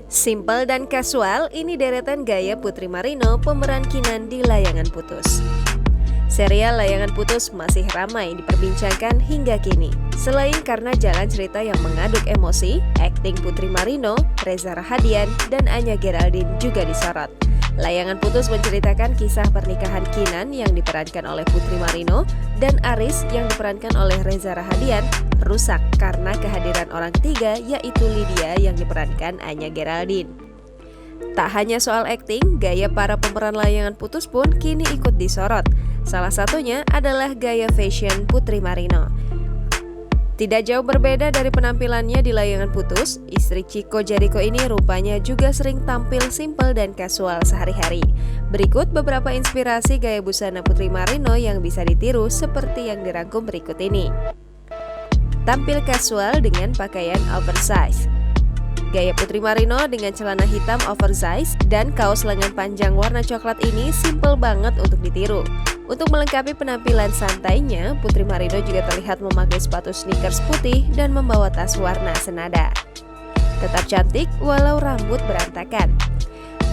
Simple dan kasual, ini deretan gaya Putri Marino pemeran Kinan di Layangan Putus. Serial Layangan Putus masih ramai diperbincangkan hingga kini. Selain karena jalan cerita yang mengaduk emosi, akting Putri Marino, Reza Rahadian, dan Anya Geraldine juga disorot. Layangan Putus menceritakan kisah pernikahan Kinan yang diperankan oleh Putri Marino dan Aris yang diperankan oleh Reza Rahadian rusak karena kehadiran orang ketiga yaitu Lydia yang diperankan Anya Geraldine. Tak hanya soal akting, gaya para pemeran Layangan Putus pun kini ikut disorot. Salah satunya adalah gaya fashion Putri Marino. Tidak jauh berbeda dari penampilannya di Layangan Putus, istri Chico Jericho ini rupanya juga sering tampil simpel dan kasual sehari-hari. Berikut beberapa inspirasi gaya busana Putri Marino yang bisa ditiru seperti yang dirangkum berikut ini. Tampil kasual dengan pakaian oversize. Gaya Putri Marino dengan celana hitam oversize dan kaos lengan panjang warna coklat ini simple banget untuk ditiru. Untuk melengkapi penampilan santainya, Putri Marino juga terlihat memakai sepatu sneakers putih dan membawa tas warna senada. Tetap cantik walau rambut berantakan.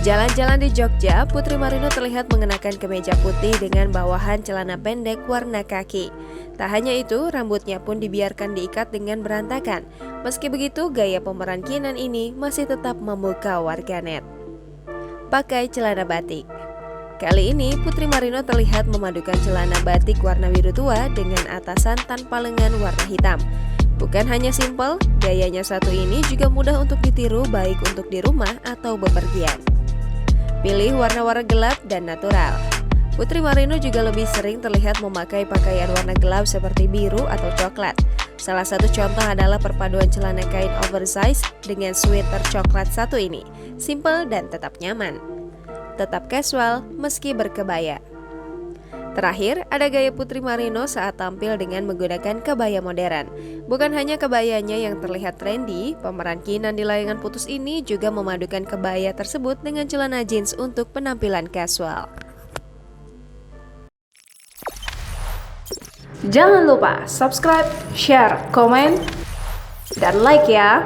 Jalan-jalan di Jogja, Putri Marino terlihat mengenakan kemeja putih dengan bawahan celana pendek warna kaki. Tak hanya itu, rambutnya pun dibiarkan diikat dengan berantakan. Meski begitu, gaya pemeran Kinan ini masih tetap memukau warganet. Pakai celana batik. Kali ini, Putri Marino terlihat memadukan celana batik warna biru tua dengan atasan tanpa lengan warna hitam. Bukan hanya simpel, gayanya satu ini juga mudah untuk ditiru baik untuk di rumah atau bepergian. Pilih warna-warna gelap dan natural. Putri Marino juga lebih sering terlihat memakai pakaian warna gelap seperti biru atau coklat. Salah satu contoh adalah perpaduan celana kain oversize dengan sweater coklat satu ini. Simple dan tetap nyaman. Tetap casual meski berkebaya. Terakhir, ada gaya Putri Marino saat tampil dengan menggunakan kebaya modern. Bukan hanya kebayanya yang terlihat trendy, pemeran Kinan di Layangan Putus ini juga memadukan kebaya tersebut dengan celana jeans untuk penampilan casual. Jangan lupa subscribe, share, komen, dan like ya!